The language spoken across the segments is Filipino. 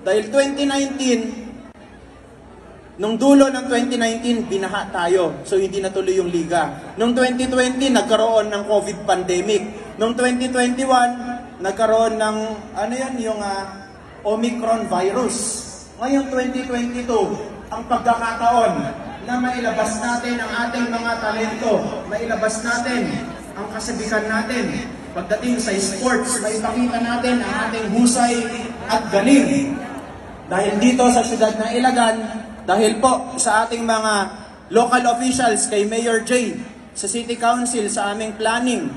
Dahil 2019, nung dulo ng 2019, binaha tayo. So hindi natuloy yung liga. Nung 2020, nagkaroon ng COVID pandemic. Nung 2021, nagkaroon ng, yung Omicron virus. Ngayong 2022, ang pagkakataon na mailabas natin ang ating mga talento, mailabas natin ang kasabikan natin. Pagdating sa sports, maipakita natin ang ating husay at galing. Dahil dito sa siyudad ng Ilagan, dahil po sa ating mga local officials, kay Mayor J, sa City Council, sa aming planning,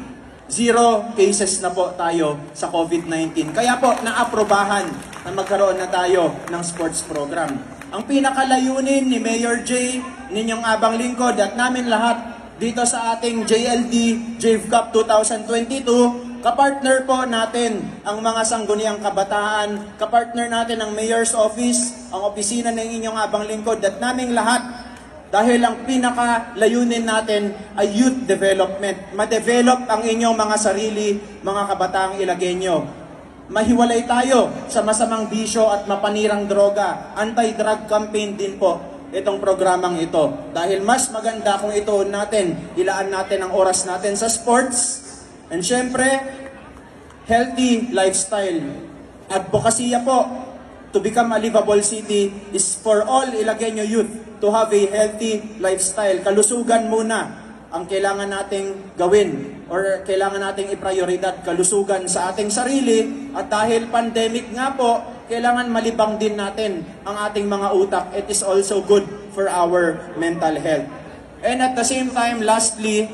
0 cases na po tayo sa COVID-19. Kaya po, naaprobahan na magkaroon na tayo ng sports program. Ang pinakalayunin ni Mayor J, ninyong abang lingkod at namin lahat dito sa ating JLD JV Cup 2022, kapartner po natin ang mga sangguniang kabataan, kapartner natin ang Mayor's Office, ang opisina ng inyong abang lingkod at naming lahat. Dahil ang pinakalayunin natin ay youth development. Ma-develop ang inyong mga sarili, mga kabataang Ilagenyo. Mahiwalay tayo sa masamang bisyo at mapanirang droga. Anti-drug campaign din po itong programang ito. Dahil mas maganda kung ito natin, ilaan natin ang oras natin sa sports. And syempre, healthy lifestyle. Advokasya po, to become a livable city is for all Ilagenyo youth to have a healthy lifestyle. Kalusugan muna ang kailangan nating gawin or kailangan nating iprioridad, kalusugan sa ating sarili. At dahil pandemic nga po, kailangan malibang din natin ang ating mga utak. It is also good for our mental health. And at the same time, lastly,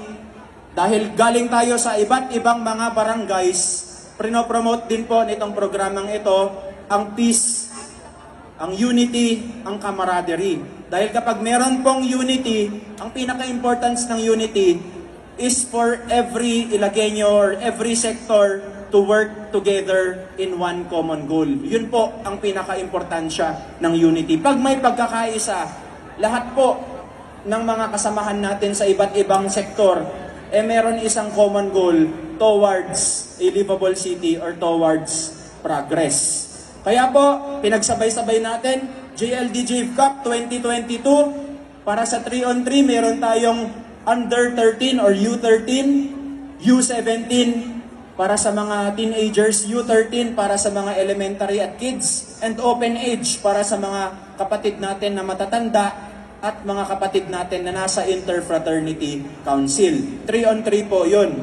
dahil galing tayo sa iba't ibang mga barangays, prinopromote din po nitong programang ito ang peace, ang unity, ang camaraderie. Dahil kapag meron pong unity, ang pinaka-importance ng unity is for every Ilagenyo or every sector to work together in one common goal. Yun po ang pinaka-importansya ng unity. Pag may pagkakaisa, lahat po ng mga kasamahan natin sa iba't ibang sektor, meron isang common goal towards a livable city or towards progress. Kaya po, pinagsabay-sabay natin, JLD JV Cup 2022, para sa 3-on-3, meron tayong under 13 or U13, U17, para sa mga teenagers, U13 para sa mga elementary at kids, and open age para sa mga kapatid natin na matatanda at mga kapatid natin na nasa Interfraternity Council. 3-on-3 po yun.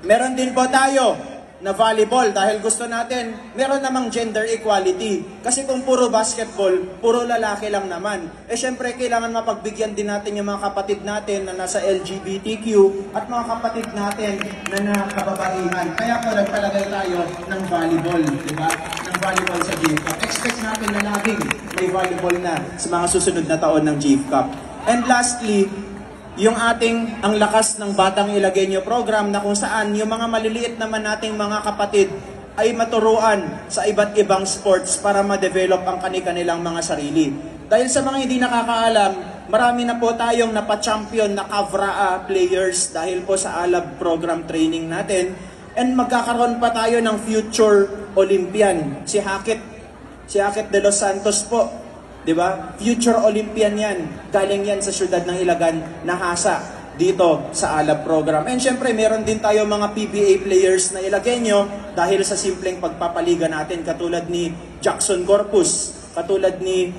Meron din po tayo na volleyball dahil gusto natin, meron namang gender equality. Kasi kung puro basketball, puro lalaki lang naman. Syempre, kailangan mapagbigyan din natin yung mga kapatid natin na nasa LGBTQ at mga kapatid natin na nakababaihan. Kaya po nagpalagay tayo ng volleyball, di ba? Ng volleyball sa JV Cup. Expect natin na laging may volleyball na sa mga susunod na taon ng JV Cup. And lastly, yung ating ang lakas ng Batang Ilagenyo program na kung saan yung mga maliliit naman nating mga kapatid ay maturuan sa iba't ibang sports para ma-develop ang kanilang mga sarili. Dahil sa mga hindi nakakaalam, marami na po tayong napa-champion na Kavraa players dahil po sa ALAB program training natin. And magkakaroon pa tayo ng future Olympian, si Hakit de los Santos po. Diba? Future Olympian yan. Galing yan sa siyudad ng Ilagan, nahasa dito sa ALAB program. And syempre, meron din tayo mga PBA players na Ilagenyo dahil sa simpleng pagpapaliga natin katulad ni Jackson Corpus, katulad ni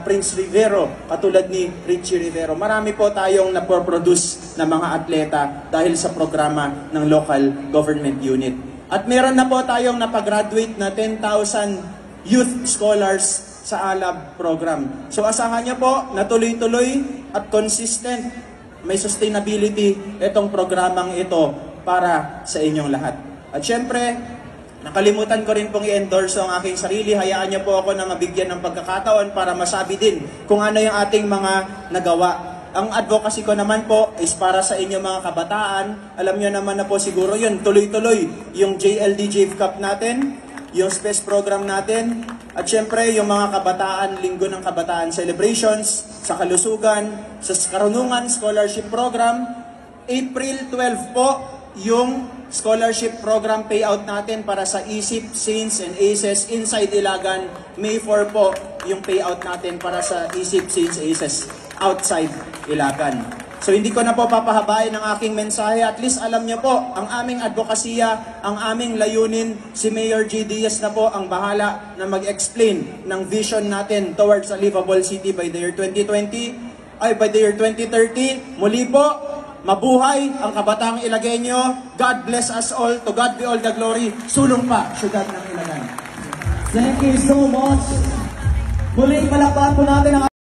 Prince Rivero, katulad ni Richie Rivero. Marami po tayong napoproduce na mga atleta dahil sa programa ng local government unit. At meron na po tayong napagraduate na 10,000 youth scholars sa ALAB program. So asahan niyo po na tuloy-tuloy at consistent, may sustainability itong programang ito para sa inyong lahat. At syempre, nakalimutan ko rin pong i-endorse ang aking sarili. Hayaan niyo po ako na mabigyan ng pagkakataon para masabi din kung ano yung ating mga nagawa. Ang advocacy ko naman po is para sa inyong mga kabataan. Alam niyo naman na po siguro yun, tuloy-tuloy yung JLD JV Cup natin, yung space program natin, at syempre yung mga kabataan, linggo ng kabataan celebrations, sa kalusugan, sa karunungan scholarship program. April 12 po, yung scholarship program payout natin para sa ISIP, SINS, and ACES inside Ilagan. May 4 po yung payout natin para sa ISIP, SINS, ACES outside Ilagan. So hindi ko na po papahabain ang aking mensahe. At least alam niyo po, ang aming advokasya, ang aming layunin, si Mayor G. Diaz na po ang bahala na mag-explain ng vision natin towards a livable city by the year 2020, by the year 2030. Muli po, mabuhay ang kabataang Ilagueño. God bless us all. To God be all the glory. Sulong pa, syudad ng Ilagan. Thank you so much. Muling palakpakan po natin ang